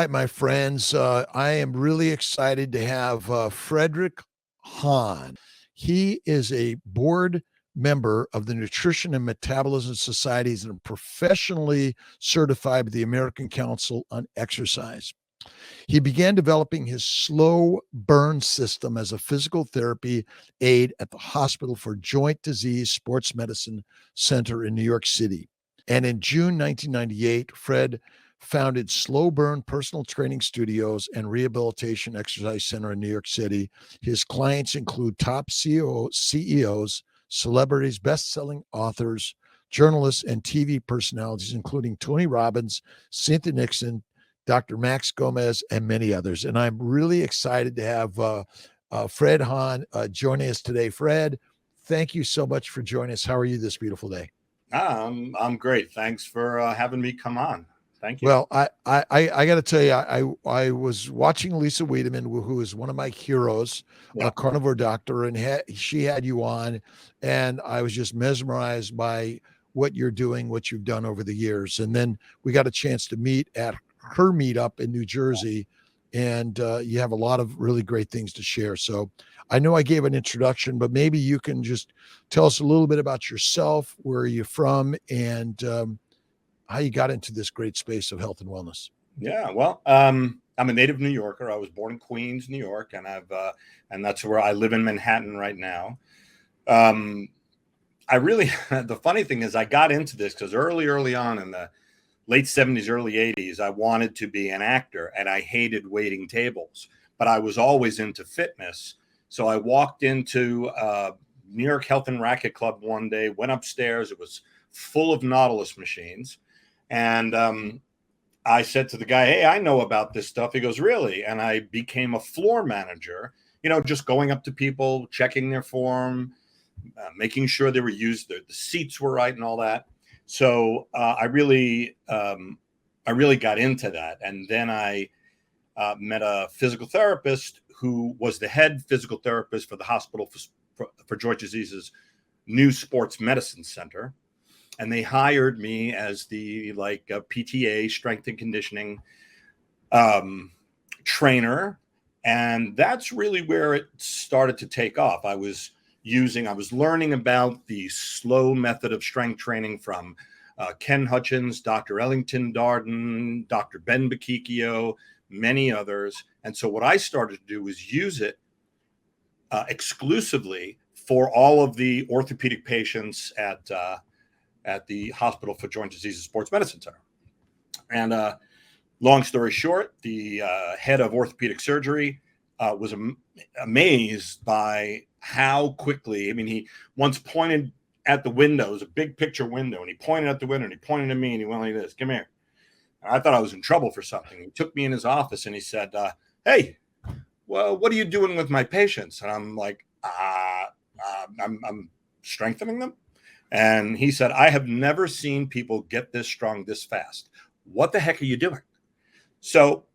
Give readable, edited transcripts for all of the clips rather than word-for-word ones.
right, my friends. I am really excited to have Frederick Hahn. He is a board member of the Nutrition and Metabolism Society and professionally certified by the American Council on Exercise. He began developing his slow burn system as a physical therapy aide at the Hospital for Joint Disease Sports Medicine Center in New York City. And in June 1998, Fred founded SlowBurn Personal Training Studios and Rehabilitation Exercise Center in New York City. His clients include top CEOs, celebrities, best-selling authors, journalists, and TV personalities, including Tony Robbins, Cynthia Nixon, Dr. Max Gomez, and many others. And I'm really excited to have Fred Hahn joining us today. Fred, thank you so much for joining us. How are you this beautiful day? I'm great. Thanks for having me come on. Thank you. Well, I got to tell you, I was watching Lisa Wiedemann, who is one of my heroes, a carnivore doctor, and she had you on, and I was just mesmerized by what you're doing, what you've done over the years. And then we got a chance to meet at her meetup in New Jersey, and you have a lot of really great things to share. So I know I gave an introduction, but maybe you can just tell us a little bit about yourself, where you're from, and how you got into this great space of health and wellness. Yeah, well, I'm a native New Yorker. I was born in Queens, New York, and and that's where I live in Manhattan right now. The funny thing is I got into this because early on in the late 70s, early 80s, I wanted to be an actor and I hated waiting tables, but I was always into fitness. So I walked into New York Health and Racquet Club one day, went upstairs. It was full of Nautilus machines. And I said to the guy, "Hey, I know about this stuff." He goes, "Really?" And I became a floor manager, just going up to people, checking their form, making sure they were used, the seats were right and all that. So I really got into that. And then I met a physical therapist who was the head physical therapist for the Hospital for Joint Disease's new sports medicine center. And they hired me as the PTA, strength and conditioning trainer. And that's really where it started to take off. I was learning about the slow method of strength training from Ken Hutchins, Dr. Ellington Darden, Dr. Ben Bakikio, many others. And so what I started to do was use it exclusively for all of the orthopedic patients at the Hospital for Joint Diseases Sports Medicine Center. And long story short, the head of orthopedic surgery was amazed by how quickly, he once pointed at the window, it was a big picture window, and he pointed at the window and he pointed at me and he went like this, "Come here." And I thought I was in trouble for something. He took me in his office and he said, "Hey, well, what are you doing with my patients?" And I'm like, I'm strengthening them. And he said, "I have never seen people get this strong this fast. What the heck are you doing?" So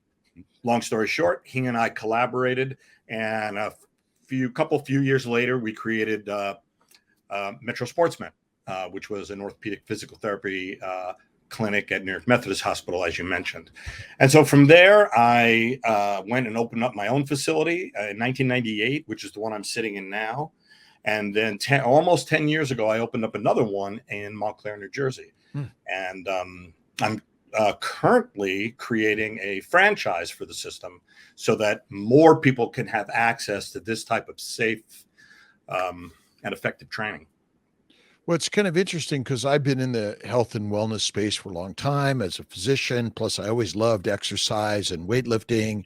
long story short, he and I collaborated, and a few years later, we created Metro Sportsmed, which was an orthopedic physical therapy clinic at York Methodist Hospital, as you mentioned. And so from there, I went and opened up my own facility in 1998, which is the one I'm sitting in now. And then almost 10 years ago, I opened up another one in Montclair, New Jersey. And I'm currently creating a franchise for the system so that more people can have access to this type of safe and effective training. Well, it's kind of interesting because I've been in the health and wellness space for a long time as a physician. Plus, I always loved exercise and weightlifting.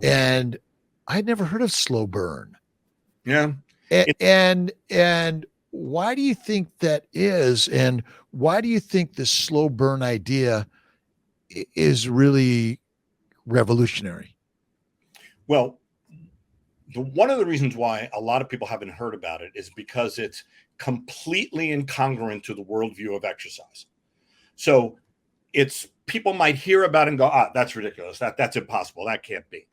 And I'd never heard of SlowBurn. Yeah. And why do you think that is? And why do you think the slow burn idea is really revolutionary? Well, one of the reasons why a lot of people haven't heard about it is because it's completely incongruent to the worldview of exercise. So people might hear about it and go, "That's ridiculous. That's impossible. That can't be."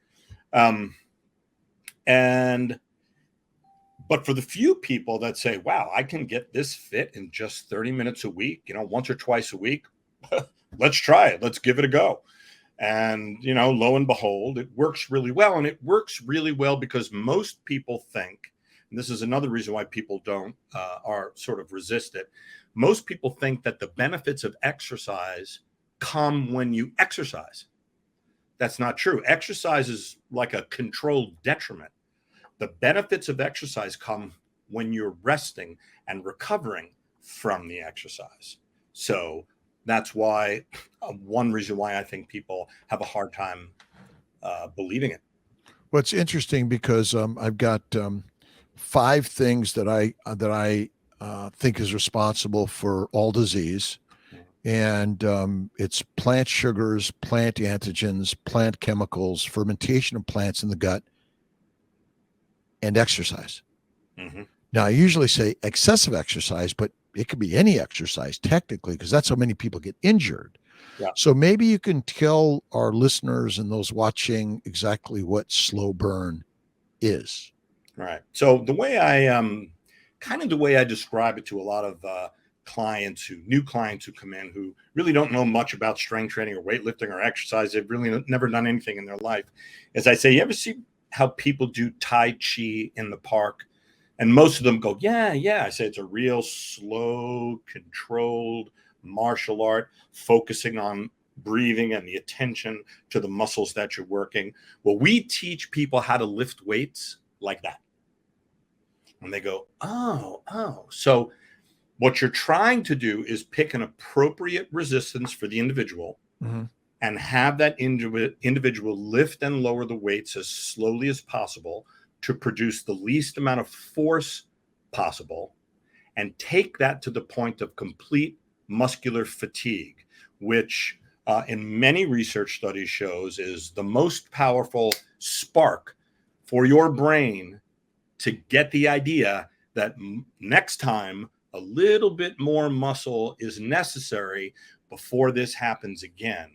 But for the few people that say, "Wow, I can get this fit in just 30 minutes a week, once or twice a week," let's try it. Let's give it a go. And, lo and behold, it works really well. And it works really well because most people think, and this is another reason why people don't are sort of resist it. Most people think that the benefits of exercise come when you exercise. That's not true. Exercise is like a controlled detriment. The benefits of exercise come when you're resting and recovering from the exercise. So that's why one reason why I think people have a hard time believing it. Well, it's interesting because I've got 5 things that I think is responsible for all disease, and it's plant sugars, plant antigens, plant chemicals, fermentation of plants in the gut, and exercise. Mm-hmm. Now, I usually say excessive exercise, but it could be any exercise technically, because that's how many people get injured. Yeah. So maybe you can tell our listeners and those watching exactly what SlowBurn is. Right. So the way I describe it to a lot of new clients who come in who really don't know much about strength training or weightlifting or exercise, they've really never done anything in their life, is I say, you ever see how people do Tai Chi in the park? And most of them go, yeah. I say it's a real slow, controlled martial art, focusing on breathing and the attention to the muscles that you're working. Well, we teach people how to lift weights like that. And they go, oh. So what you're trying to do is pick an appropriate resistance for the individual, Mm-hmm. and have that individual lift and lower the weights as slowly as possible to produce the least amount of force possible, and take that to the point of complete muscular fatigue, which in many research studies shows is the most powerful spark for your brain to get the idea that next time a little bit more muscle is necessary before this happens again.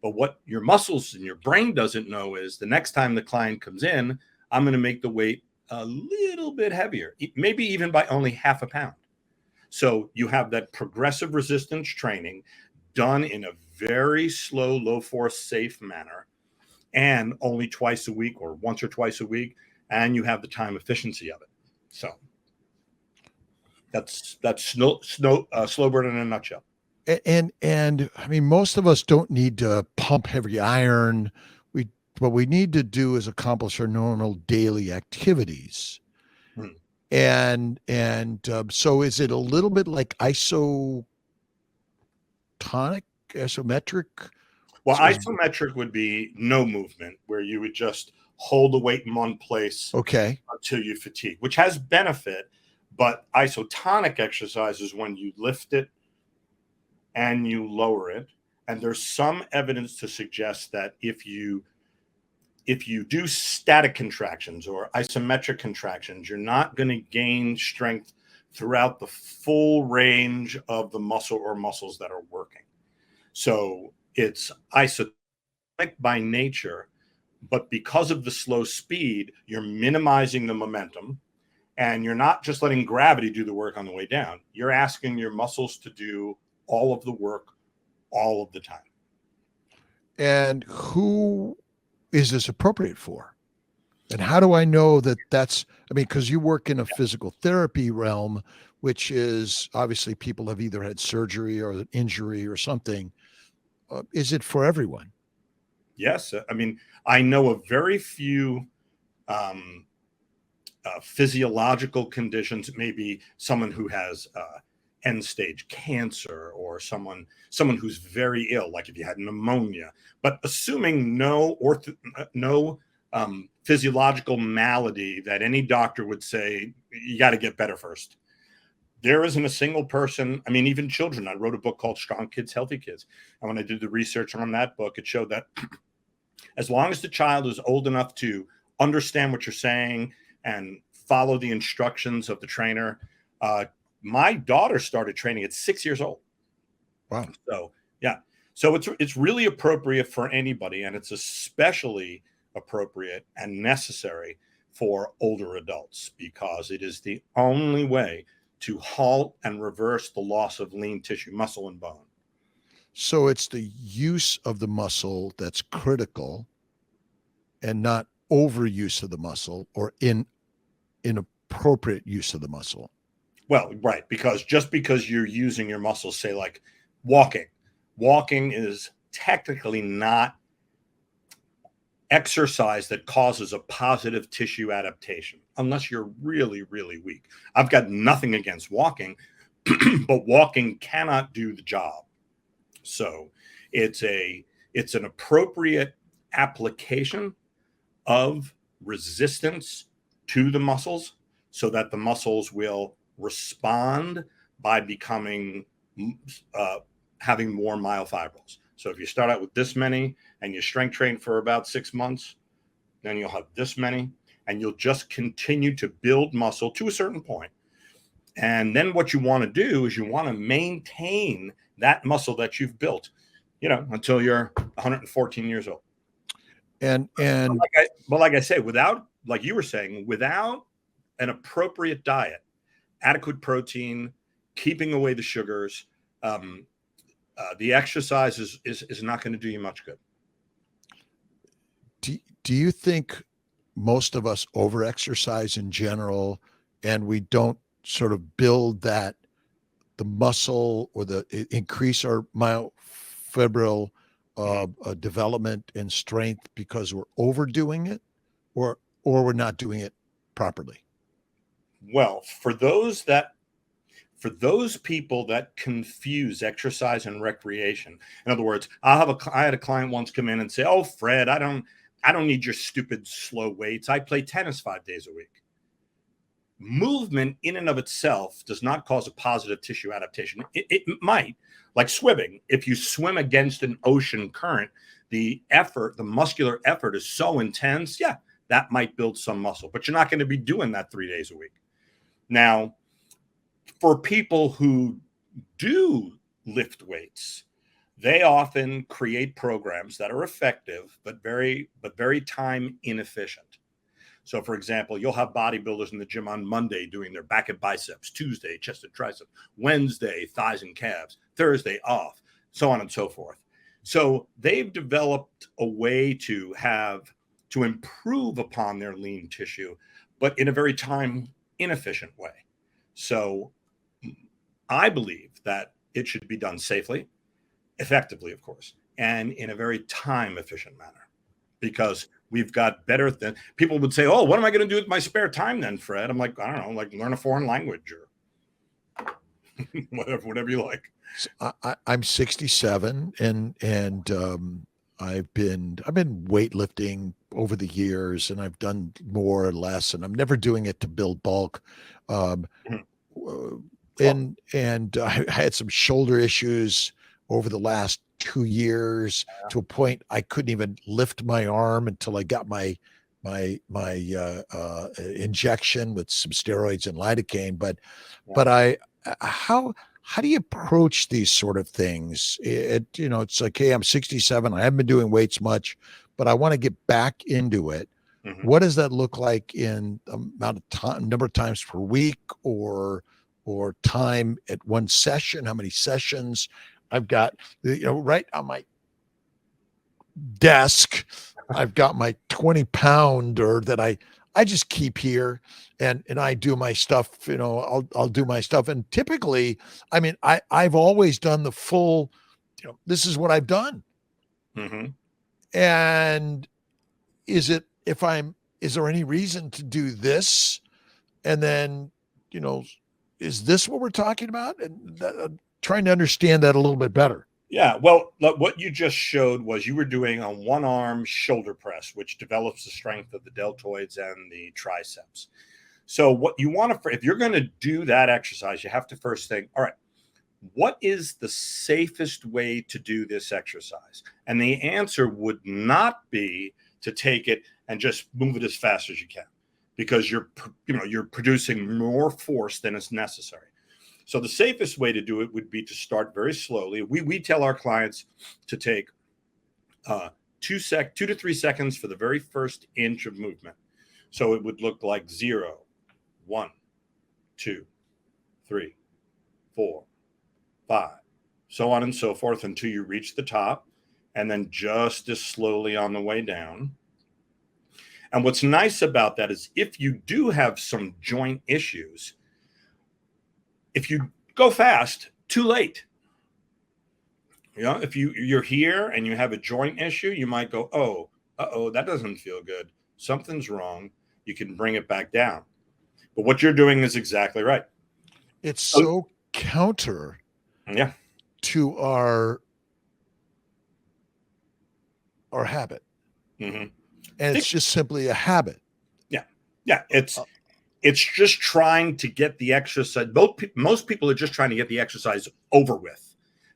But what your muscles and your brain doesn't know is the next time the client comes in, I'm going to make the weight a little bit heavier, maybe even by only half a pound. So you have that progressive resistance training done in a very slow, low force, safe manner, and only twice a week or once or twice a week. And you have the time efficiency of it. So that's SlowBurn in a nutshell. And I mean, most of us don't need to pump heavy iron. What we need to do is accomplish our normal daily activities. Hmm. And so is it a little bit like isometric? Well, So isometric would be no movement, where you would just hold the weight in one place okay. until you fatigue, which has benefit. But isotonic exercise is when you lift it and you lower it. And there's some evidence to suggest that if you do static contractions or isometric contractions, you're not going to gain strength throughout the full range of the muscle or muscles that are working. So it's isotonic by nature, but because of the slow speed, you're minimizing the momentum, and you're not just letting gravity do the work on the way down. You're asking your muscles to do all of the work all of the time. And who is this appropriate for? And how do I know that that's, I mean, because you work in a physical therapy realm, which is obviously people have either had surgery or an injury or something. Is it for everyone? Yes. I mean, I know of very few physiological conditions, maybe someone who has end stage cancer or someone who's very ill, like if you had pneumonia, but assuming no physiological malady that any doctor would say, you got to get better first. There isn't a single person. I mean, even children. I wrote a book called Strong Kids, Healthy Kids. And when I did the research on that book, it showed that as long as the child is old enough to understand what you're saying and follow the instructions of the trainer. My daughter started training at 6 years old. Wow. So, yeah. So it's really appropriate for anybody, and it's especially appropriate and necessary for older adults, because it is the only way to halt and reverse the loss of lean tissue, muscle, and bone. So it's the use of the muscle that's critical and not overuse of the muscle or inappropriate use of the muscle. Well, right, because just because you're using your muscles, say like walking is technically not exercise that causes a positive tissue adaptation unless you're really, really weak. I've got nothing against walking, but walking cannot do the job. So it's an appropriate application of resistance to the muscles so that the muscles will respond by becoming having more myofibrils. So if you start out with this many and you strength train for about 6 months, then you'll have this many, and you'll just continue to build muscle to a certain point. And then what you want to do is you want to maintain that muscle that you've built, until you're 114 years old. And like I say, without, like you were saying, without an appropriate diet, adequate protein, keeping away the sugars, the exercise is not going to do you much good. Do you think most of us overexercise in general, and we don't sort of build the muscle or increase our myofibril development and strength because we're overdoing it, or we're not doing it properly? Well, for those people that confuse exercise and recreation, in other words, I had a client once come in and say, "Oh, Fred, I don't need your stupid slow weights. I play tennis 5 days a week." Movement in and of itself does not cause a positive tissue adaptation. It might, like swimming. If you swim against an ocean current, the muscular effort is so intense, yeah, that might build some muscle, but you're not going to be doing that 3 days a week. Now, for people who do lift weights, they often create programs that are effective, but very time inefficient. So, for example, you'll have bodybuilders in the gym on Monday doing their back and biceps, Tuesday, chest and tricep, Wednesday, thighs and calves, Thursday off, so on and so forth. So they've developed a way to improve upon their lean tissue, but in a very time inefficient way. So I believe that it should be done safely, effectively, of course, and in a very time efficient manner, because we've got better than people would say, "Oh, what am I going to do with my spare time then, Fred?" I'm like, I don't know, like learn a foreign language or whatever you like. I'm 67 and I've been weightlifting over the years, and I've done more or less, and I'm never doing it to build bulk. And I had some shoulder issues over the last 2 years to a point I couldn't even lift my arm until I got my injection with some steroids and lidocaine. But how do you approach these sort of things? It's like, hey, I'm 67. I haven't been doing weights much, but I want to get back into it. Mm-hmm. What does that look like in amount of time, number of times per week, or time at one session? How many sessions? I've got, right on my desk, I've got my 20-pounder that I just keep here, and I do my stuff. I'll do my stuff. And typically, I mean, I've always done the full, this is what I've done. Mm-hmm. And is there any reason to do this? And then, is this what we're talking about? And trying to understand that a little bit better. Yeah, well, what you just showed was you were doing a one-arm shoulder press, which develops the strength of the deltoids and the triceps. So what you want to, if you're going to do that exercise, you have to first think, all right, what is the safest way to do this exercise? And the answer would not be to take it and just move it as fast as you can, because you're producing more force than is necessary. So the safest way to do it would be to start very slowly. We tell our clients to take 2 to 3 seconds for the very first inch of movement. So it would look like 0, 1, 2, 3, 4, 5, so on and so forth until you reach the top, and then just as slowly on the way down. And what's nice about that is if you do have some joint issues, if you go fast, too late. You know, if you're here and you have a joint issue, you might go, oh, that doesn't feel good. Something's wrong. You can bring it back down. But what you're doing is exactly right. It's so counter to our habit. Mm-hmm. And it's just simply a habit. Yeah. It's just trying to get the exercise. Most people are just trying to get the exercise over with.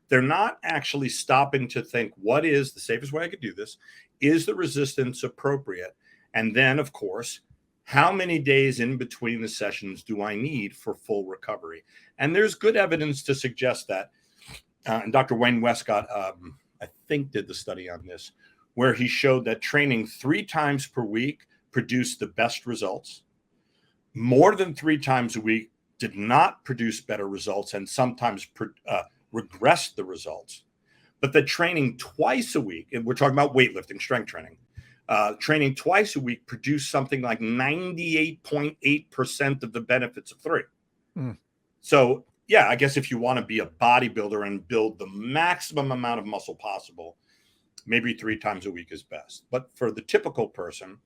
They're not actually stopping to think, what is the safest way I could do this? Is the resistance appropriate? And then, of course, how many days in between the sessions do I need for full recovery? And there's good evidence to suggest that. And Dr. Wayne Westcott, I think, did the study on this, where he showed that training 3 times per week produced the best results. More than 3 times a week did not produce better results and sometimes regressed the results. But the training twice a week, and we're talking about weightlifting, strength training, training twice a week produced something like 98.8% of the benefits of 3. So, yeah, I guess if you want to be a bodybuilder and build the maximum amount of muscle possible, maybe 3 times a week is best. But for the typical person,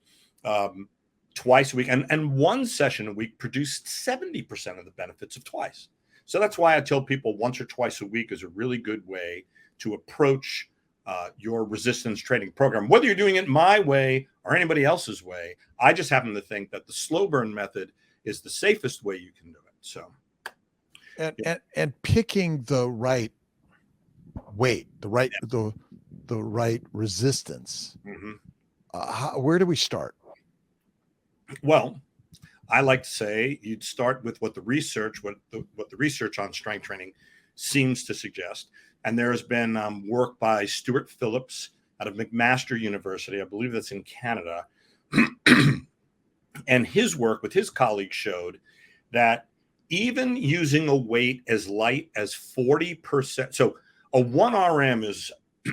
twice a week and 1 session a week produced 70% of the benefits of twice. So that's why I tell people once or twice a week is a really good way to approach your resistance training program, whether you're doing it my way or anybody else's way. I just happen to think that the SlowBurn method is the safest way you can do it. So, and picking the right weight, the right resistance. Where do we start? Well, I like to say you'd start with what the research on strength training seems to suggest. And there has been work by Stuart Phillips out of McMaster University, I believe that's in Canada. And his work with his colleagues showed that even using a weight as light as 40%, so a 1 RM is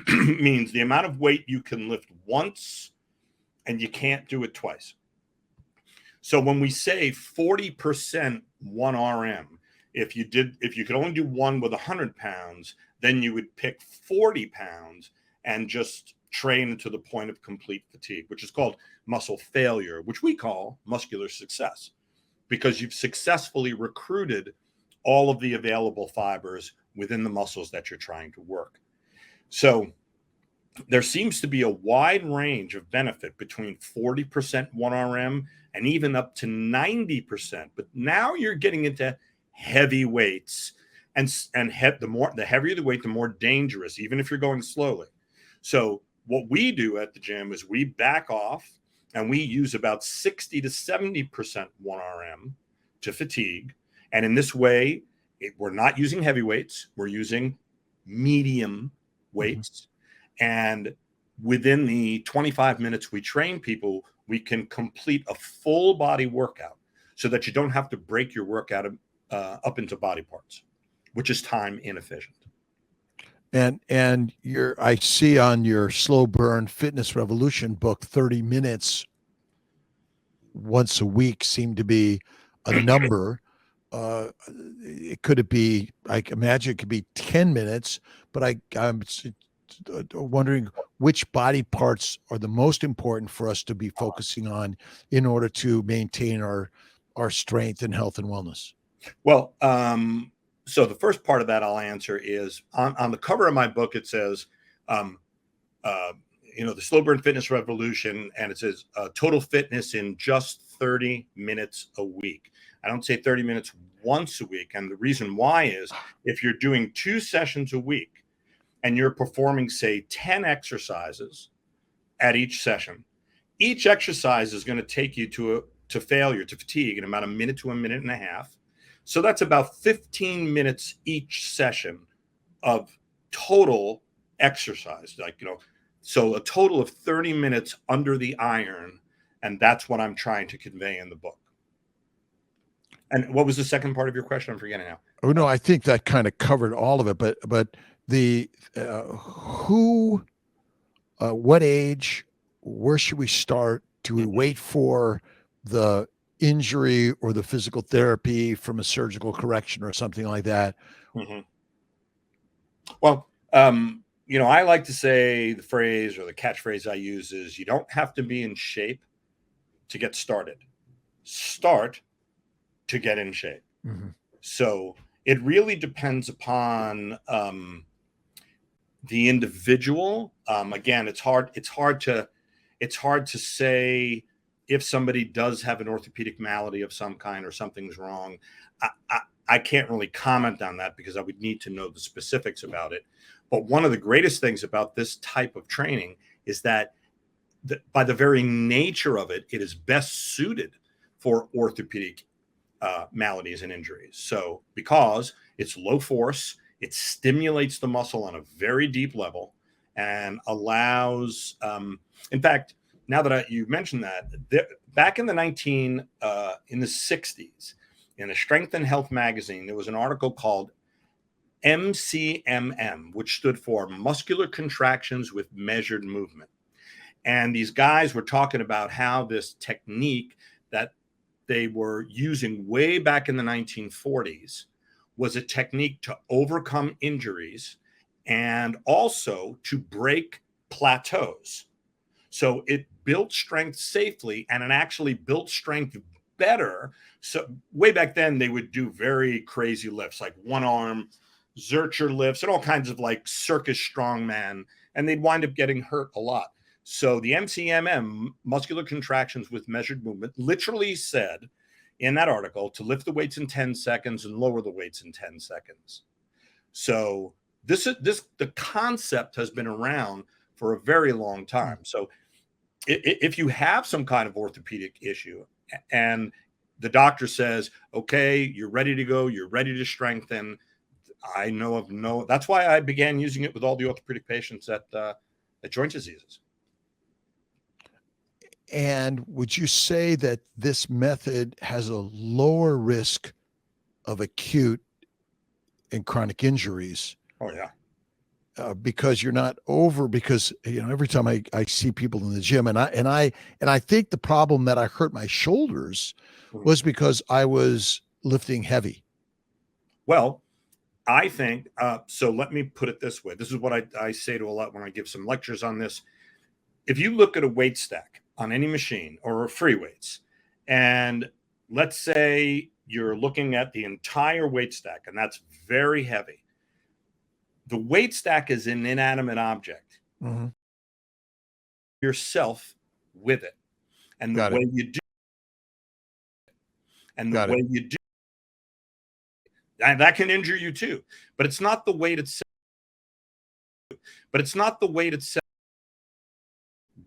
means the amount of weight you can lift once and you can't do it twice. So when we say 40% 1 RM, if you could only do one with 100 pounds, then you would pick 40 pounds and just train to the point of complete fatigue, which is called muscle failure, which we call muscular success, because you've successfully recruited all of the available fibers within the muscles that you're trying to work. So there seems to be a wide range of benefit between 40% 1 RM and even up to 90%. But now you're getting into heavy weights, and the heavier the weight, the more dangerous, even if you're going slowly. So what we do at the gym is we back off and we use about 60 to 70% 1 RM to fatigue. And in this way, we're not using heavy weights, we're using medium weights. And within the 25 minutes we train people, we can complete a full body workout so that you don't have to break your workout up into body parts, which is time inefficient. And I see on your SlowBurn Fitness Revolution book, 30 minutes once a week seemed to be a number. Could it be, I imagine it could be 10 minutes, but I'm wondering which body parts are the most important for us to be focusing on in order to maintain our strength and health and wellness. Well, so the first part of that I'll answer is on the cover of my book, it says, the SlowBurn Fitness Revolution, and it says total fitness in just 30 minutes a week. I don't say 30 minutes once a week. And the reason why is if you're doing 2 sessions a week and you're performing, say, 10 exercises at each session, each exercise is going to take you to failure, to fatigue, in about a minute to a minute and a half. So that's about 15 minutes each session of total exercise, so a total of 30 minutes under the iron. And that's what I'm trying to convey in the book. And what was the second part of your question? I'm forgetting now. Oh, no, I think that kind of covered all of it, but the who, what age, where should we start? Do we wait for the injury or the physical therapy from a surgical correction or something like that? Mm-hmm. Well, I like to say the phrase or the catchphrase I use is you don't have to be in shape to get started. Start to get in shape. Mm-hmm. So it really depends upon the individual. Again, it's hard to say if somebody does have an orthopedic malady of some kind or something's wrong. I can't really comment on that because I would need to know the specifics about it. But one of the greatest things about this type of training is that by the very nature of it, it is best suited for orthopedic maladies and injuries. So because it's low force, it stimulates the muscle on a very deep level and allows, in fact, now that you mentioned that, back in the 60s, in a Strength and Health magazine, there was an article called MCMM, which stood for Muscular Contractions with Measured Movement. And these guys were talking about how this technique that they were using way back in the 1940s was a technique to overcome injuries and also to break plateaus. So it built strength safely, and it actually built strength better. So way back then, they would do very crazy lifts, like one arm Zercher lifts and all kinds of like circus strongman, and they'd wind up getting hurt a lot. So the MCMM, muscular contractions with measured movement, literally said in that article to lift the weights in 10 seconds and lower the weights in 10 seconds. So the concept has been around for a very long time. So if you have some kind of orthopedic issue and the doctor says, okay, you're ready to go, you're ready to strengthen, I know of no, that's why I began using it with all the orthopedic patients at joint diseases. And would you say that this method has a lower risk of acute and chronic injuries? Oh, yeah. Because you're not because every time I see people in the gym and I think the problem that I hurt my shoulders was because I was lifting heavy. Well, I think so. Let me put it this way. This is what I say to a lot when I give some lectures on this. If you look at a weight stack on any machine or free weights, and let's say you're looking at the entire weight stack, and that's very heavy. The weight stack is an inanimate object. Mm-hmm. Yourself with it, and the way you do, and the way you do, and that can injure you too. But it's not the weight itself.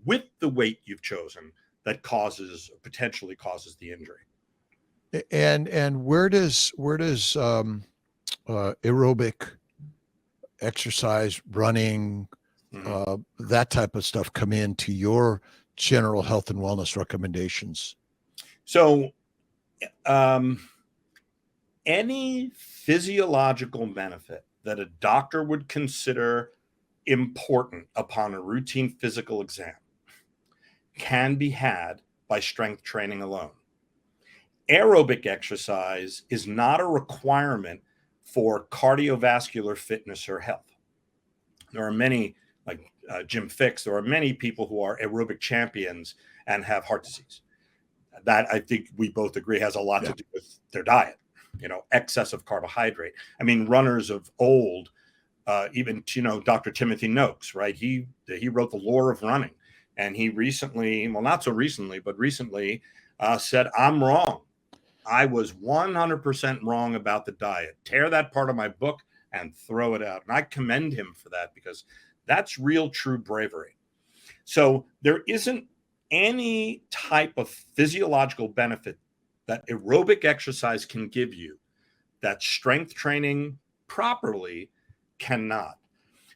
With the weight you've chosen that potentially causes the injury. And where does aerobic exercise, running, that type of stuff come into your general health and wellness recommendations? So any physiological benefit that a doctor would consider important upon a routine physical exam can be had by strength training alone. Aerobic exercise is not a requirement for cardiovascular fitness or health. There are many, like Jim Fixx, there are many people who are aerobic champions and have heart disease. That, I think we both agree, has a lot to do with their diet, excess of carbohydrate. I mean, runners of old, even, Dr. Timothy Noakes, right? He wrote The Lore of Running. And he recently, well, not so recently, but recently said, I'm wrong. I was 100% wrong about the diet. Tear that part of my book and throw it out. And I commend him for that because that's real, true bravery. So there isn't any type of physiological benefit that aerobic exercise can give you that strength training properly cannot.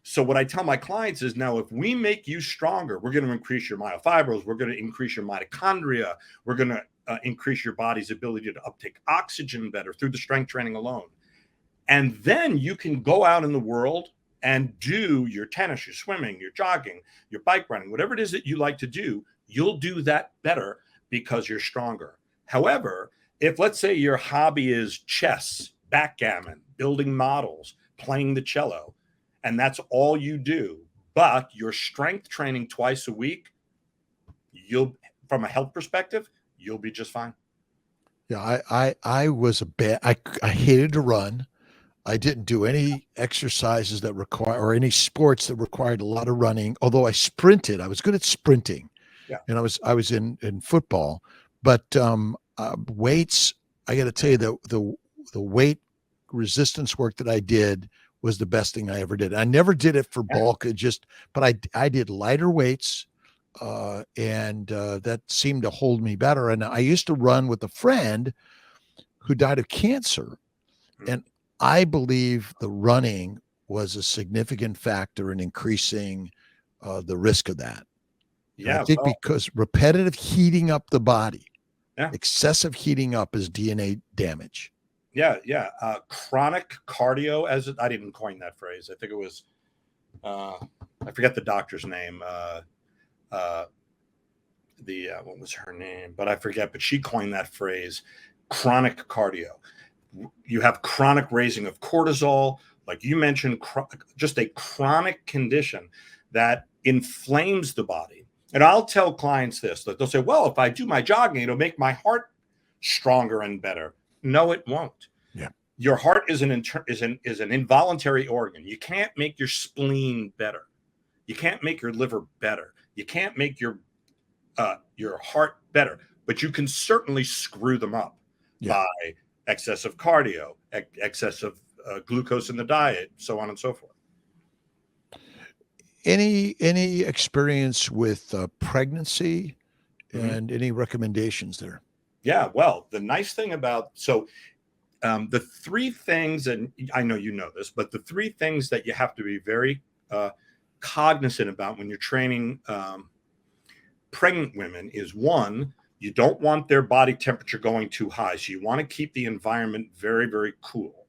So what I tell my clients is, now, if we make you stronger, we're going to increase your myofibrils, we're going to increase your mitochondria, we're going to increase your body's ability to uptake oxygen better through the strength training alone. And then you can go out in the world and do your tennis, your swimming, your jogging, your bike riding, whatever it is that you like to do, you'll do that better because you're stronger. However, if let's say your hobby is chess, backgammon, building models, playing the cello, and that's all you do, but you're strength training twice a week, you'll, from a health perspective, you'll be just fine. Yeah, I was a bad. I hated to run. I didn't do any exercises that require or any sports that required a lot of running. Although I sprinted, I was good at sprinting, Yeah. and I was in football. But weights, I got to tell you, the weight resistance work that I did was the best thing I ever did. I never did it for bulk. But I did lighter weights, and that seemed to hold me better. And I used to run with a friend who died of cancer, and I believe the running was a significant factor in increasing the risk of that. And I think because repetitive heating up the body, excessive heating up is DNA damage. Yeah. Chronic cardio, as I didn't coin that phrase. I think it was, I forget the doctor's name. What was her name? But I forget. But she coined that phrase, chronic cardio. You have chronic raising of cortisol, like you mentioned, just a chronic condition that inflames the body. And I'll tell clients this, that they'll say, well, if I do my jogging, it'll make my heart stronger and better. No, it won't. Yeah. Your heart is an involuntary organ. You can't make your spleen better. You can't make your liver better. You can't make your heart better, but you can certainly screw them up by excessive cardio, excessive glucose in the diet, so on and so forth. Any experience with pregnancy and any recommendations there? Yeah, well, the nice thing about the three things, and I know you know this, but the three things that you have to be very cognizant about when you're training pregnant women is, one, you don't want their body temperature going too high. So you want to keep the environment very, very cool.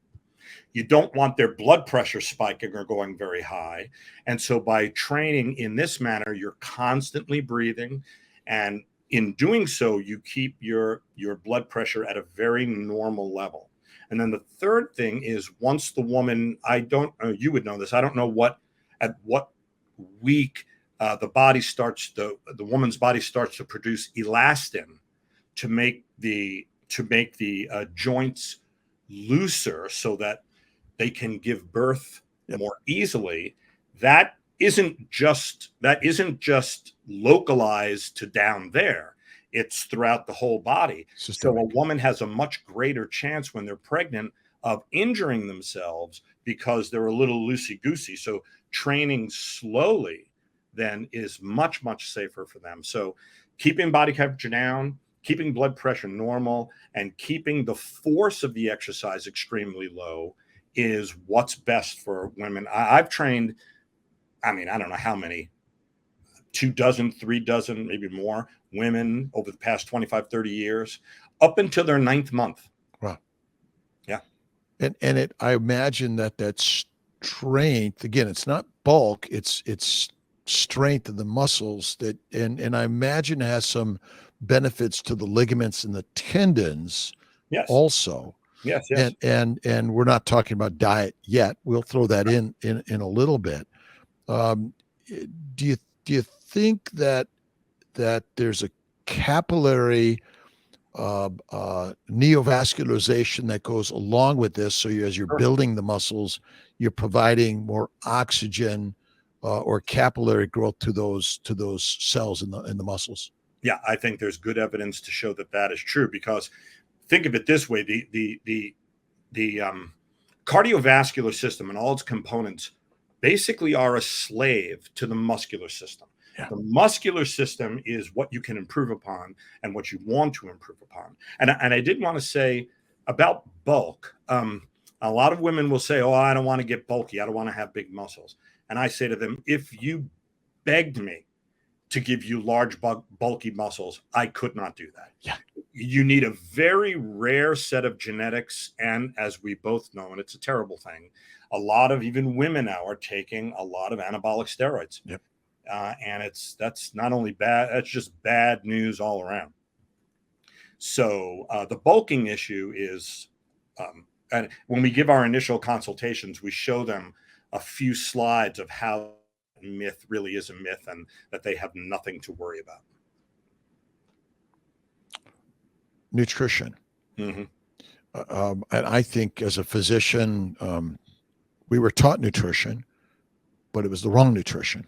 You don't want their blood pressure spiking or going very high. And so by training in this manner, you're constantly breathing. And in doing so, you keep your blood pressure at a very normal level. And then the third thing is, once the woman, you would know this, I don't know at what week the woman's body starts to produce elastin to make the joints looser so that they can give birth more easily. That isn't just localized to down there. It's throughout the whole body. So a woman has a much greater chance when they're pregnant of injuring themselves because they're a little loosey-goosey. So training slowly then is much, much safer for them. So keeping body temperature down, keeping blood pressure normal, and keeping the force of the exercise extremely low is what's best for women. I've trained, I don't know how many, 24, 3 dozen, maybe more women over the past 25, 30 years, up until their 9th month. Wow. Yeah. And I imagine that strength, again, it's not bulk, it's strength of the muscles and I imagine it has some benefits to the ligaments and the tendons also. Yes. And we're not talking about diet yet. We'll throw that in a little bit. Do you think that there's a capillary neovascularization that goes along with this? So as you're building the muscles, you're providing more oxygen or capillary growth to those cells in the muscles. Yeah, I think there's good evidence to show that is true, because think of it this way: the cardiovascular system and all its components basically are a slave to the muscular system. Yeah. The muscular system is what you can improve upon and what you want to improve upon. And I did want to say about bulk. A lot of women will say, "Oh, I don't want to get bulky. I don't want to have big muscles." And I say to them, if you begged me to give you large, bulky muscles, I could not do that. Yeah. you need a very rare set of genetics. And as we both know, and it's a terrible thing, a lot of even women now are taking a lot of anabolic steroids. Yep. And that's not only bad, that's just bad news all around. So the bulking issue is, and when we give our initial consultations, we show them a few slides of how myth really is a myth and that they have nothing to worry about. Nutrition. Mm-hmm. And I think as a physician, we were taught nutrition, but it was the wrong nutrition.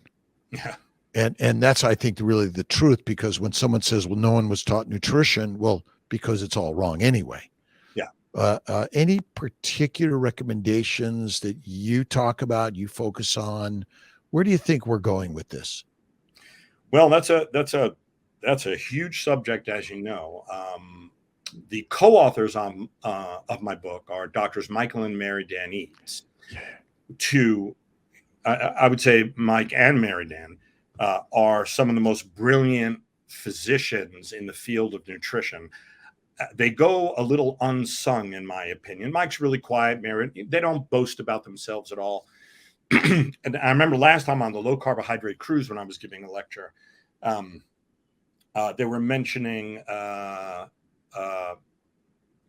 Yeah. And that's, I think, really the truth, because when someone says, well, no one was taught nutrition, well, because it's all wrong anyway. Yeah. Any particular recommendations that you talk about, you focus on? Where do you think we're going with this? Well, that's a huge subject, as you know. The co-authors of my book are Doctors Michael and Mary Dan Eads. I would say Mike and Mary Dan are some of the most brilliant physicians in the field of nutrition. They go a little unsung, in my opinion. Mike's really quiet. Mary, they don't boast about themselves at all. And I remember last time on the low carbohydrate cruise, when I was giving a lecture, they were mentioning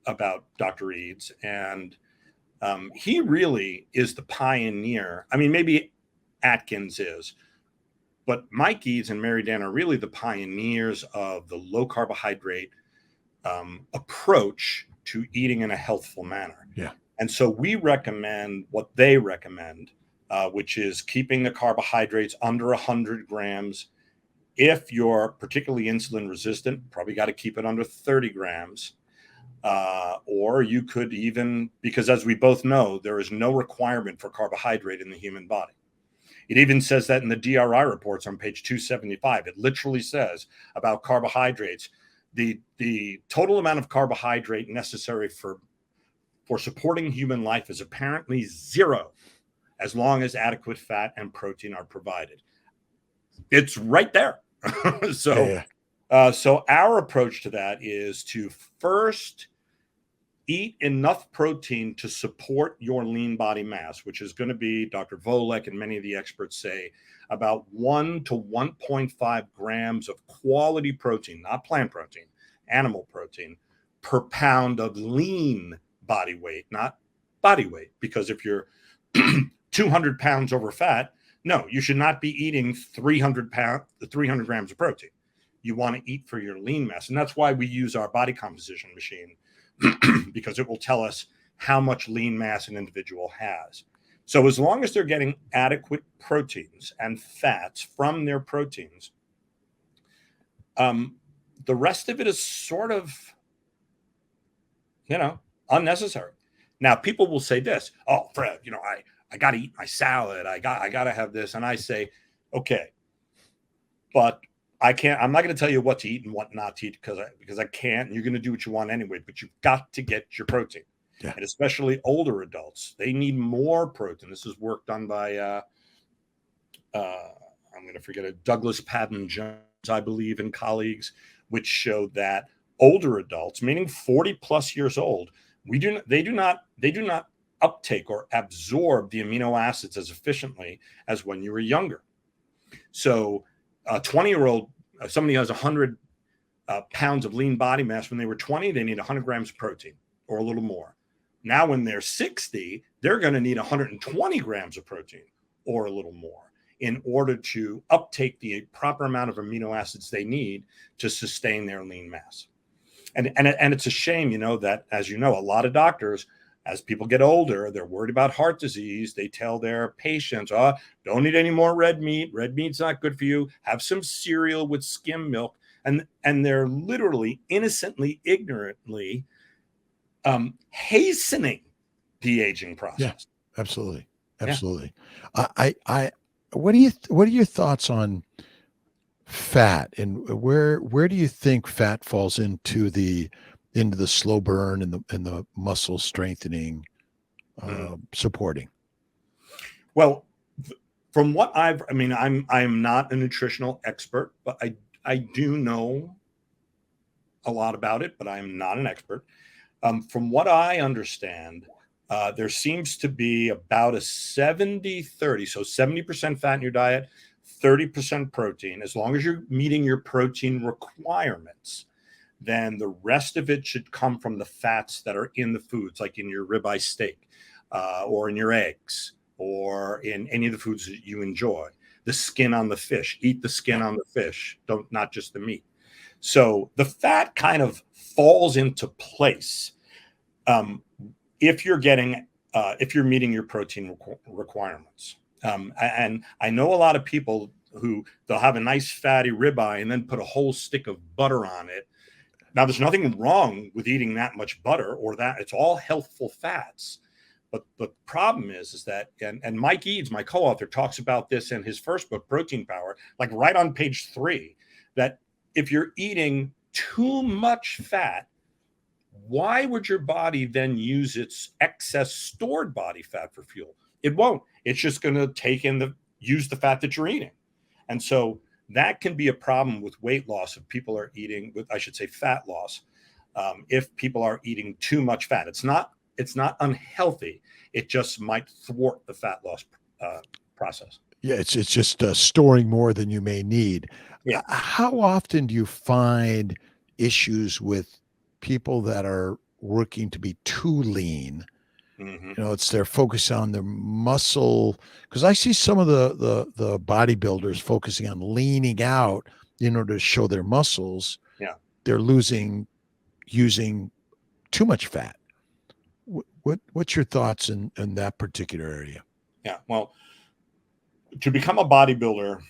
about Dr. Eads, and he really is the pioneer. I mean, maybe Atkins is, but Mike Eads and Mary Dan are really the pioneers of the low carbohydrate approach to eating in a healthful manner. Yeah. And so we recommend what they recommend, which is keeping the carbohydrates under 100 grams. If you're particularly insulin resistant, probably got to keep it under 30 grams. Or you could even, because as we both know, there is no requirement for carbohydrate in the human body. It even says that in the DRI reports on page 275. It literally says about carbohydrates, the total amount of carbohydrate necessary for supporting human life is apparently 0, as long as adequate fat and protein are provided. It's right there. So our approach to that is to first eat enough protein to support your lean body mass, which is going to be, Dr. Volek and many of the experts say, about 1 to 1.5 grams of quality protein, not plant protein, animal protein, per pound of lean body weight, not body weight. Because if you're 200 pounds over fat, no, you should not be eating 300 grams of protein. You want to eat for your lean mass. And that's why we use our body composition machine, because it will tell us how much lean mass an individual has. So as long as they're getting adequate proteins and fats from their proteins, the rest of it is sort of, unnecessary. Now, people will say this, oh, Fred, I got to eat my salad. I got to have this. And I say, okay, but I'm not going to tell you what to eat and what not to eat because I can't. And you're going to do what you want anyway, but you've got to get your protein. Yeah. And especially older adults, they need more protein. This is work done by, I'm going to forget it, Douglas Padden Jones, I believe, and colleagues, which showed that older adults, meaning 40 plus years old, they do not uptake or absorb the amino acids as efficiently as when you were younger. So a 20-year-old, somebody has 100 pounds of lean body mass. When they were 20, they need 100 grams of protein or a little more. Now, when they're 60, they're going to need 120 grams of protein or a little more in order to uptake the proper amount of amino acids they need to sustain their lean mass. And it's a shame, that, as you know, a lot of doctors, as people get older, they're worried about heart disease. They tell their patients, don't eat any more red meat. Red meat's not good for you. Have some cereal with skim milk. And they're literally, innocently, ignorantly hastening the aging process. Yeah, absolutely. Absolutely. Yeah. What are your thoughts on fat, and where do you think fat falls into the slow burn and the muscle strengthening, supporting? Well, from what I'm not a nutritional expert, but I do know a lot about it, but I am not an expert. From what I understand, there seems to be about a 70-30. So 70% fat in your diet, 30% protein. As long as you're meeting your protein requirements, then the rest of it should come from the fats that are in the foods, like in your ribeye steak, or in your eggs, or in any of the foods that you enjoy. The skin on the fish, eat the skin on the fish, not just the meat. So the fat kind of falls into place if you're meeting your protein requirements. And I know a lot of people who they'll have a nice fatty ribeye and then put a whole stick of butter on it. Now, there's nothing wrong with eating that much butter or that. It's all healthful fats. But the problem is that, and Mike Eads, my co-author, talks about this in his first book, Protein Power, like right on page 3, that if you're eating too much fat, why would your body then use its excess stored body fat for fuel? It won't. It's just going to use the fat that you're eating. And so that can be a problem with weight loss if people are eating with, I should say, fat loss. If people are eating too much fat, it's not unhealthy. It just might thwart the fat loss process. Yeah, it's just storing more than you may need. Yeah. How often do you find issues with people that are working to be too lean? Mm-hmm. They're focused on their muscle, because I see some of the bodybuilders focusing on leaning out in order to show their muscles. Yeah. They're using too much fat. What's your thoughts in that particular area? Yeah. Well, to become a bodybuilder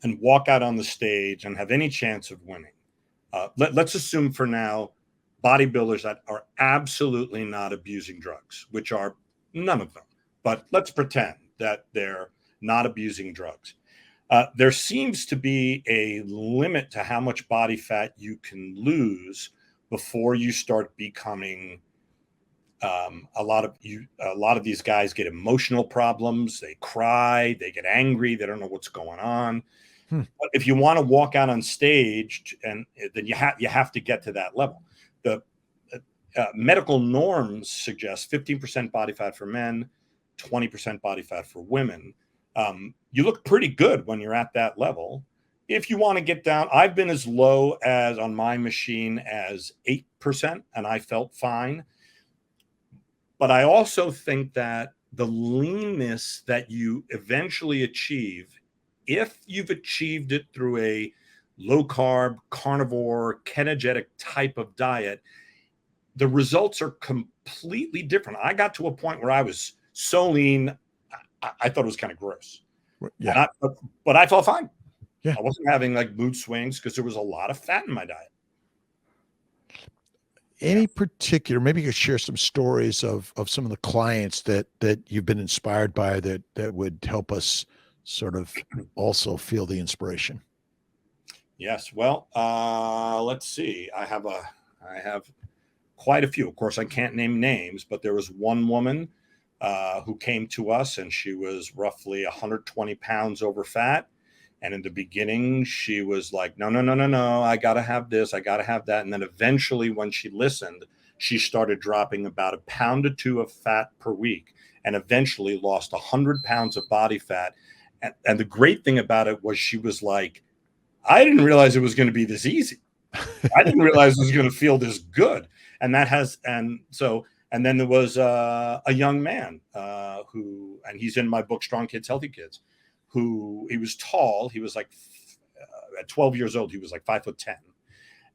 and walk out on the stage and have any chance of winning, let's assume for now bodybuilders that are absolutely not abusing drugs, which are none of them, but let's pretend that they're not abusing drugs. There seems to be a limit to how much body fat you can lose before you start becoming a lot of these guys get emotional problems. They cry, they get angry, they don't know what's going on. But if you want to walk out on stage, and then you have to get to that level. The medical norms suggest 15% body fat for men, 20% body fat for women. You look pretty good when you're at that level. If you want to get down, I've been as low as on my machine as 8%, and I felt fine. But I also think that the leanness that you eventually achieve, if you've achieved it through a low carb, carnivore, ketogenic type of diet, the results are completely different. I got to a point where I was so lean, I thought it was kind of gross. Yeah. But I felt fine. Yeah. I wasn't having like mood swings because there was a lot of fat in my diet. Any particular, maybe you could share some stories of some of the clients that you've been inspired by that would help us sort of also feel the inspiration. Yes. Well, let's see. I have quite a few. Of course, I can't name names, but there was one woman who came to us, and she was roughly 120 pounds over fat. And in the beginning, she was like, no, I got to have this. I got to have that. And then eventually, when she listened, she started dropping about 1 pound or 2 of fat per week, and eventually lost 100 pounds of body fat. And the great thing about it was she was like, I didn't realize it was going to be this easy. I didn't realize it was going to feel this good. And then there was a young man who, and he's in my book, Strong Kids, Healthy Kids, who he was tall. He was like, at 12 years old, he was like 5'10",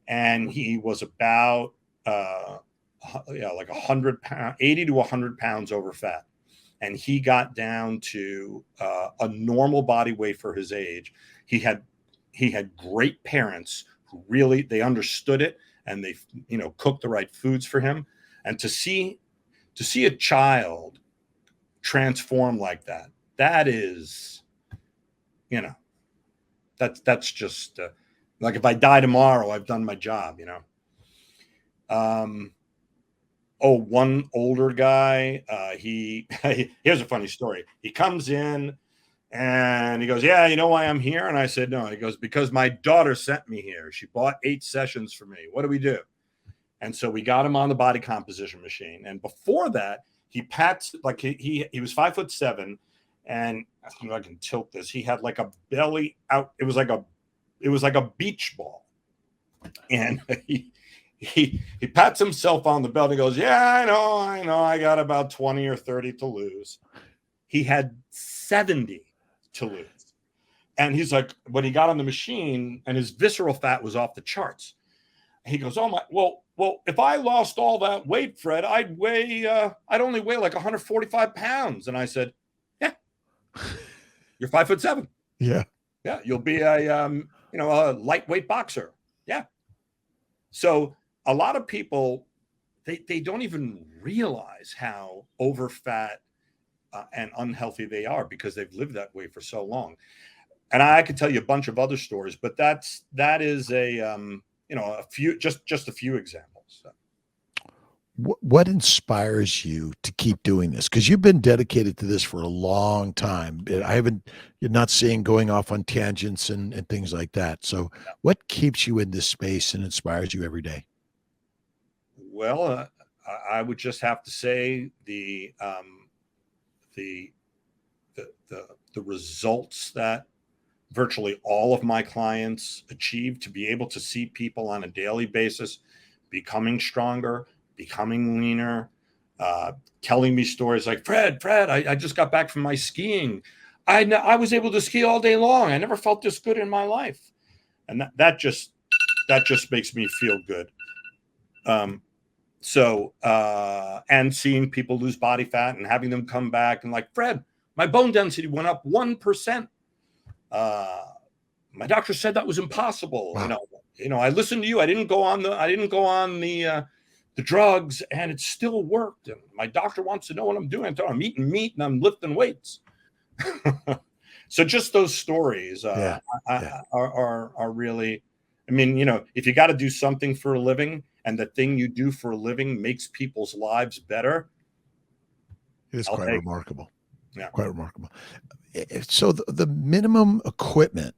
and he was about like 100 pounds, 80 to 100 pounds over fat. And he got down to a normal body weight for his age. He had great parents who really, they understood it, and they, cooked the right foods for him. And to see a child transform like that, that is, that's just like, if I die tomorrow, I've done my job, one older guy, here's a funny story. He comes in And he goes, yeah, you know why I'm here? And I said, no. He goes, because my daughter sent me here. She bought 8 sessions for me. What do we do? And so we got him on the body composition machine. And before that, he pats, like he was 5'7", and I don't know if I can tilt this. He had like a belly out. It was like a beach ball. And he pats himself on the belt and goes, yeah, I know. I got about 20 or 30 to lose. He had 70 to lose. And he's like, when he got on the machine and his visceral fat was off the charts, he goes, oh my, well, if I lost all that weight, Fred, I'd only weigh like 145 pounds. And I said, yeah, you're 5'7". Yeah. Yeah. You'll be a lightweight boxer. Yeah. So a lot of people, they don't even realize how overfat and unhealthy they are because they've lived that way for so long. And I could tell you a bunch of other stories, but that is a few, just a few examples. So. What inspires you to keep doing this? Because you've been dedicated to this for a long time. You're not seeing going off on tangents and things like that. So what keeps you in this space and inspires you every day? Well, I would just have to say the results that virtually all of my clients achieve, to be able to see people on a daily basis becoming stronger, becoming leaner, telling me stories like, Fred, I just got back from my skiing. I was able to ski all day long. I never felt this good in my life. And that just makes me feel good. And seeing people lose body fat and having them come back and like, Fred, my bone density went up 1%. My doctor said that was impossible. Wow. I listened to you. I didn't go on the drugs, and it still worked. And my doctor wants to know what I'm doing. I'm eating meat and I'm lifting weights. So just those stories are really, I mean, if you got to do something for a living and the thing you do for a living makes people's lives better, it is quite remarkable. Yeah. Quite remarkable. So the minimum equipment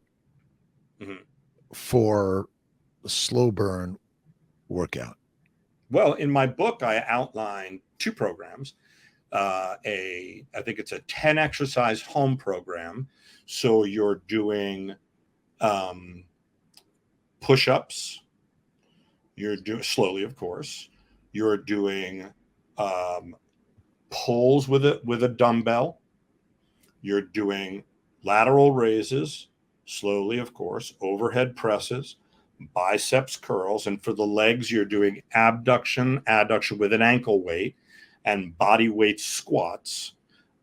for the SlowBurn workout. Well, in my book, I outline 2 programs. I think it's a 10 exercise home program. So you're doing push-ups. You're doing slowly, of course. You're doing pulls with a dumbbell. You're doing lateral raises, slowly, of course, overhead presses, biceps curls. And for the legs, you're doing abduction, adduction with an ankle weight, and body weight squats,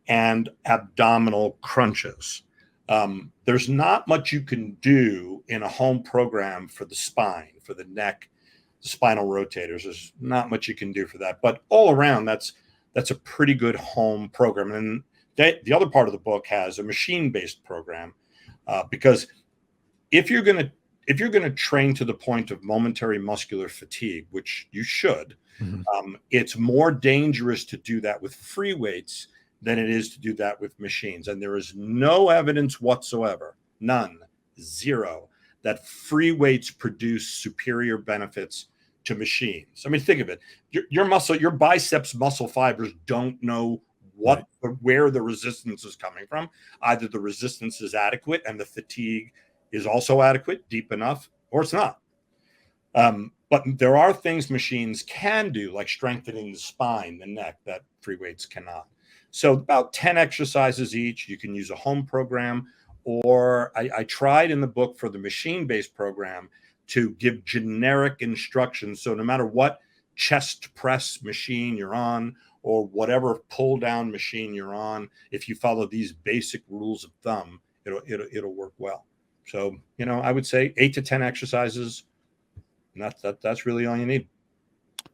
and abdominal crunches. There's not much you can do in a home program for the spine, for the neck, the spinal rotators. There's not much you can do for that. But all around, that's a pretty good home program. And the other part of the book has a machine-based program, because if you're going to train to the point of momentary muscular fatigue, which you should, it's more dangerous to do that with free weights than it is to do that with machines. And there is no evidence whatsoever, none, zero, that free weights produce superior benefits to machines. I mean, think of it. Your biceps muscle fibers don't know where the resistance is coming from. Either the resistance is adequate and the fatigue is also adequate, deep enough, or it's not. But there are things machines can do, like strengthening the spine, the neck, that free weights cannot. So about 10 exercises each. You can use a home program, or I tried in the book for the machine-based program to give generic instructions. So no matter what chest press machine you're on, or whatever pull down machine you're on, if you follow these basic rules of thumb, it'll work well. So, I would say 8 to 10 exercises. And that's really all you need.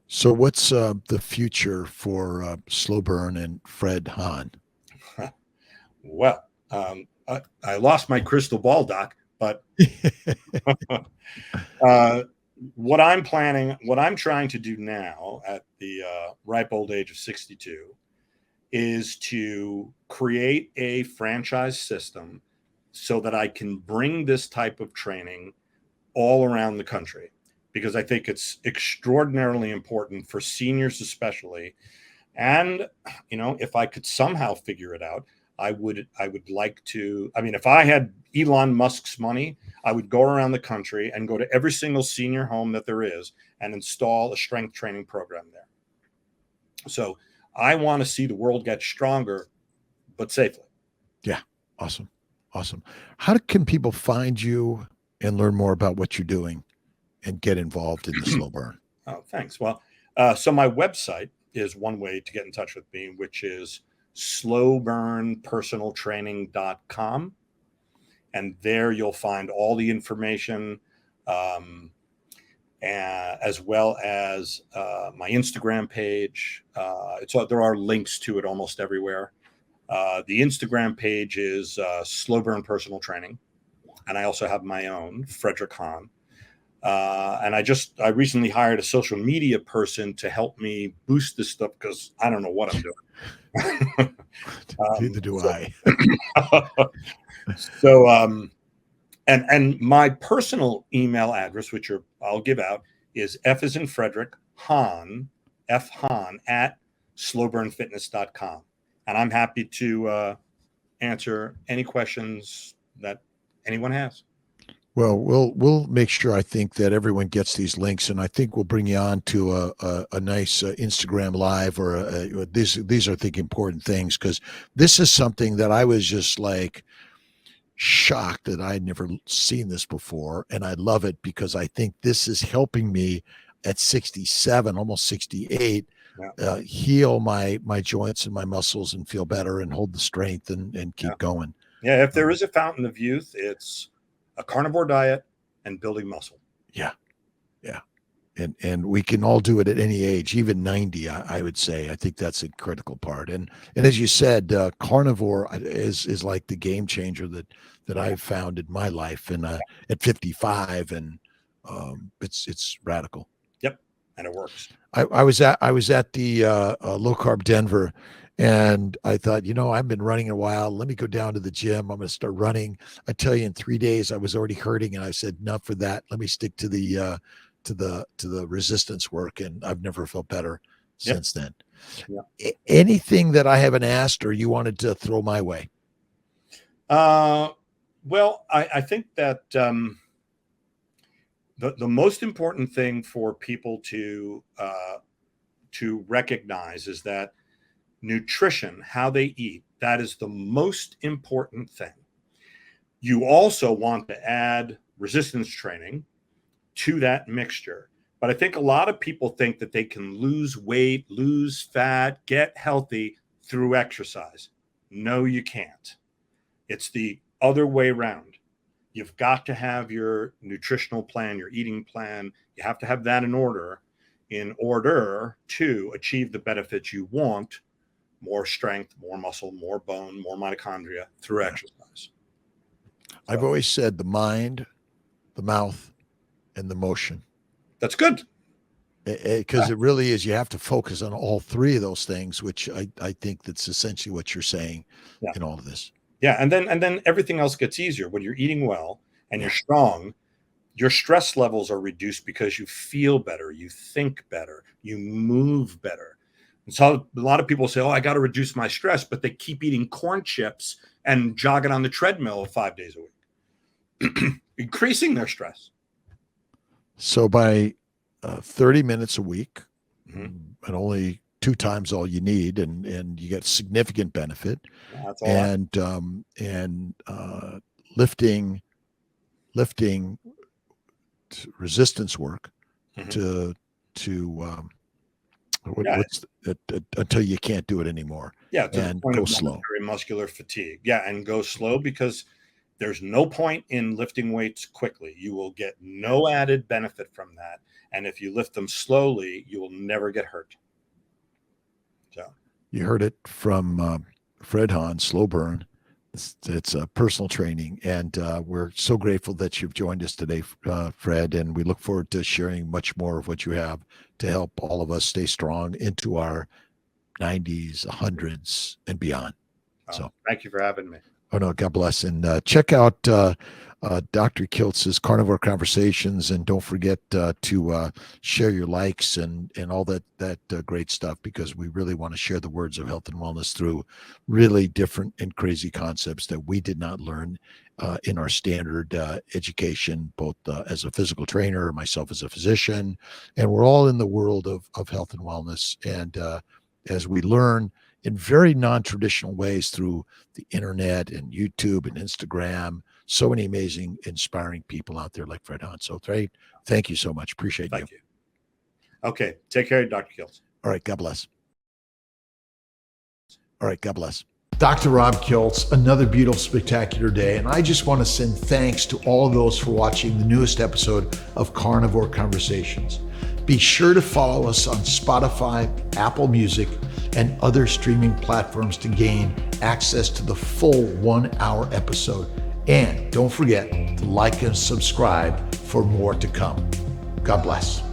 So what's the future for SlowBurn and Fred Hahn? Well, I lost my crystal ball, Doc, but what I'm trying to do now at the ripe old age of 62 is to create a franchise system so that I can bring this type of training all around the country, because I think it's extraordinarily important for seniors especially. And, if I could somehow figure it out, I would like to, if I had Elon Musk's money, I would go around the country and go to every single senior home that there is and install a strength training program there. So I want to see the world get stronger, but safely. Yeah. Awesome. How can people find you and learn more about what you're doing and get involved in the SlowBurn? Oh, thanks. Well, so my website is one way to get in touch with me, which is SlowBurnPersonalTraining.com. And there you'll find all the information, as well as my Instagram page. There are links to it almost everywhere. The Instagram page is SlowBurn Personal Training. And I also have my own, Frederick Hahn. And I recently hired a social media person to help me boost this stuff, because I don't know what I'm doing. Neither do I. So, and my personal email address, which I'll give out, is F as in Frederick, Hahn, F Hahn at slowburnfitness.com. And I'm happy to answer any questions that anyone has. Well, we'll make sure, I think, that everyone gets these links, and I think we'll bring you on to a nice Instagram live, or these are, I think, important things, because this is something that I was just like shocked that I'd never seen this before, and I love it because I think this is helping me at 67, almost 68, heal my joints and my muscles and feel better and hold the strength and keep going. Yeah, if there is a fountain of youth, it's a carnivore diet and building muscle. Yeah. And we can all do it at any age, even 90, I would say. I think that's a critical part. And as you said, carnivore is like the game changer that I've found in my life, and at 55, and it's radical. Yep, and it works. I was at the low carb Denver, and I thought, I've been running a while. Let me go down to the gym. I'm going to start running. I tell you, in 3 days, I was already hurting, and I said, enough for that. Let me stick to the resistance work, and I've never felt better since then. Yep. Anything that I haven't asked or you wanted to throw my way? Well, I think that the most important thing for people to recognize is that nutrition, how they eat, that is the most important thing. You also want to add resistance training to that mixture. But I think a lot of people think that they can lose weight, lose fat, get healthy through exercise. No, you can't. It's the other way around. You've got to have your nutritional plan, your eating plan. You have to have that in order to achieve the benefits you want: more strength, more muscle, more bone, more mitochondria through exercise. I've always said the mind, the mouth, and the motion. That's good. Because it really is, you have to focus on all three of those things, which I think that's essentially what you're saying in all of this. Yeah. And then everything else gets easier. When you're eating well and you're strong, your stress levels are reduced because you feel better, you think better, you move better. And so a lot of people say, I got to reduce my stress, but they keep eating corn chips and jogging on the treadmill 5 days a week, increasing their stress. So by 30 minutes a week, and only 2 times all you need, and you get significant benefit. That's all. And lifting resistance work until you can't do it anymore. Yeah, to and the point go of slow. Muscular fatigue. Yeah, and go slow, because there's no point in lifting weights quickly. You will get no added benefit from that. And if you lift them slowly, you will never get hurt. So you heard it from Fred Hahn, SlowBurn. It's personal training, and we're so grateful that you've joined us today, Fred, and we look forward to sharing much more of what you have to help all of us stay strong into our 90s, 100s, and beyond. So thank you for having me. Oh, no, God bless. And check out Dr. Kiltz's Carnivore Conversations. And don't forget to share your likes and all that great stuff, because we really want to share the words of health and wellness through really different and crazy concepts that we did not learn in our standard education, both as a physical trainer, myself as a physician. And we're all in the world of health and wellness. And as we learn in very non-traditional ways through the internet and YouTube and Instagram. So many amazing, inspiring people out there like Fred Hahn. So, Fred, thank you so much. Appreciate you. Thank you. Okay. Take care, Dr. Kiltz. All right. God bless. All right. God bless. Dr. Rob Kiltz, another beautiful, spectacular day. And I just want to send thanks to all of those for watching the newest episode of Carnivore Conversations. Be sure to follow us on Spotify, Apple Music, and other streaming platforms to gain access to the full 1 hour episode. And don't forget to like and subscribe for more to come. God bless.